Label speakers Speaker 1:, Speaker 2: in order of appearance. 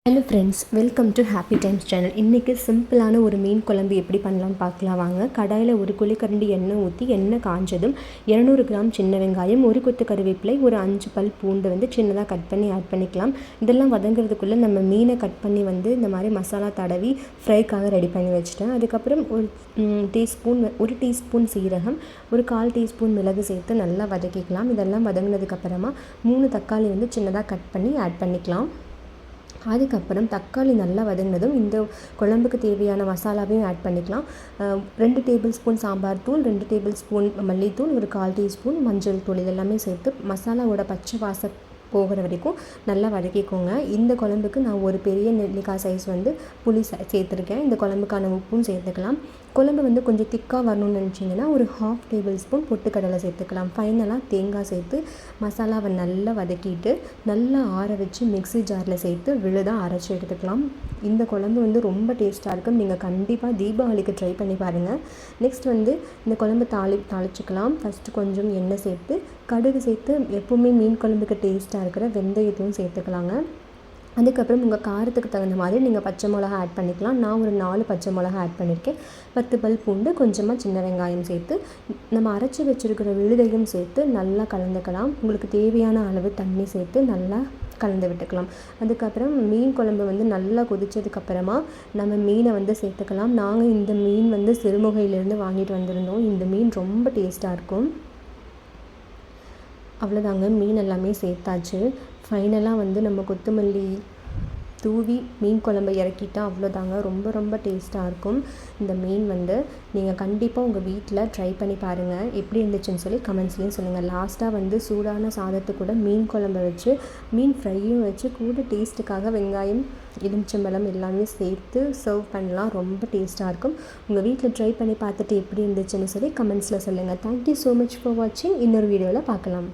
Speaker 1: Hello friends, welcome to happy times channel. இன்றைக்கி சிம்பிளான ஒரு மீன் குழம்பு எப்படி பண்ணலான்னு பார்க்கலாம் வாங்க. கடாயில் ஒரு குழிக்கரண்டி எண்ணெய் ஊற்றி எண்ணெய் காஞ்சதும் 200 கிராம் சின்ன வெங்காயம், ஒரு கொத்து கருவேப்பிலை, ஒரு 5 பல் பூண்டு சின்னதாக கட் பண்ணி ஆட் பண்ணிக்கலாம். இதெல்லாம் வதங்குறதுக்குள்ளே நம்ம மீனை கட் பண்ணி இந்த மாதிரி மசாலா தடவி ஃப்ரைக்காக ரெடி பண்ணி வச்சுட்டேன். அதுக்கப்புறம் ஒரு டீஸ்பூன் சீரகம், ஒரு 1/4 டீஸ்பூன் மிளகு சேர்த்து நல்லா வதக்கிக்கலாம். இதெல்லாம் வதங்கினதுக்கப்புறமா 3 தக்காளி சின்னதாக கட் பண்ணி ஆட் பண்ணிக்கலாம். அதுக்கப்புறம் தக்காளி நல்லா வதங்கினதும் இந்த குழம்புக்கு தேவையான மசாலாவையும் ஆட் பண்ணிக்கலாம். 2 டேபிள் ஸ்பூன் சாம்பார் தூள், 2 டேபிள் ஸ்பூன் மல்லித்தூள், ஒரு 1/4 டீஸ்பூன் மஞ்சள் தூள், இதெல்லாமே சேர்த்து மசாலாவோட பச்சை வாசம் போகிற வரைக்கும் நல்லா வதக்கிக்கோங்க. இந்த குழம்புக்கு நான் ஒரு பெரிய நெல்லிக்காய் சைஸ் புளி சேர்த்துருக்கேன். இந்த குழம்புக்கான உப்பும் சேர்த்துக்கலாம். குழம்பு கொஞ்சம் திக்காக வரணும்னு நினச்சிங்கன்னா ஒரு 1/2 டேபிள் ஸ்பூன் பொட்டுக்கடலை சேர்த்துக்கலாம். ஃபைனலாக தேங்காய் சேர்த்து மசாலாவை நல்லா வதக்கிட்டு நல்லா ஆற வச்சு மிக்ஸி ஜாரில் சேர்த்து விழுதாக அரைச்சி எடுத்துக்கலாம். இந்த குழம்பு ரொம்ப டேஸ்ட்டாக இருக்கும். நீங்கள் கண்டிப்பாக தீபாவளிக்கு ட்ரை பண்ணி பாருங்கள். நெக்ஸ்ட் இந்த குழம்பு தாளிச்சிக்கலாம். ஃபஸ்ட்டு கொஞ்சம் எண்ணெய் சேர்த்து கடுகு சேர்த்து எப்போவுமே மீன் குழம்புக்கு டேஸ்ட்டாக இருக்கிற வெந்தயத்தையும் சேர்த்துக்கலாங்க. அதுக்கப்புறம் உங்கள் காரத்துக்கு தகுந்த மாதிரி நீங்கள் பச்சை மிளகா ஆட் பண்ணிக்கலாம். நான் ஒரு 4 பச்சை மிளகா ஆட் பண்ணியிருக்கேன். 10 பல் பூண்டு, கொஞ்சமாக சின்ன வெங்காயம் சேர்த்து நம்ம அரைச்சி வச்சுருக்கிற விழுதையும் சேர்த்து நல்லா கலந்துக்கலாம். உங்களுக்கு தேவையான அளவு தண்ணி சேர்த்து நல்லா கலந்து விட்டுக்கலாம். அதுக்கப்புறம் மீன் குழம்பு நல்லா கொதித்ததுக்கப்புறமா நம்ம மீனை சேர்த்துக்கலாம். நாங்கள் இந்த மீன் சிறுமுகையிலேருந்து வாங்கிட்டு வந்திருந்தோம். இந்த மீன் ரொம்ப டேஸ்ட்டாக இருக்கும். அவ்வளோதாங்க, மீன் எல்லாமே சேர்த்தாச்சு. ஃபைனலாக நம்ம கொத்தமல்லி தூவி மீன் குழம்பு இறக்கிட்டா அவ்வளோதாங்க. ரொம்ப ரொம்ப டேஸ்ட்டாக இருக்கும். இந்த மீன் நீங்கள் கண்டிப்பாக உங்கள் வீட்டில் ட்ரை பண்ணி பாருங்கள். எப்படி இருந்துச்சுன்னு சொல்லி கமெண்ட்ஸ்லேயும் சொல்லுங்கள். லாஸ்ட்டாக சூடான சாதத்து கூட மீன் குழம்பு வச்சு மீன் ஃப்ரையும் வச்சு கூட டேஸ்ட்டுக்காக வெங்காயம், எலுமிச்சம்பழம் எல்லாமே சேர்த்து சர்வ் பண்ணலாம். ரொம்ப டேஸ்ட்டாக இருக்கும். உங்கள் வீட்டில் ட்ரை பண்ணி பார்த்துட்டு எப்படி இருந்துச்சுன்னு சொல்லி கமெண்ட்ஸில் சொல்லுங்கள். தேங்க்யூ ஸோ மச் ஃபார் வாட்சிங். இன்னொரு வீடியோவில் பார்க்கலாம்.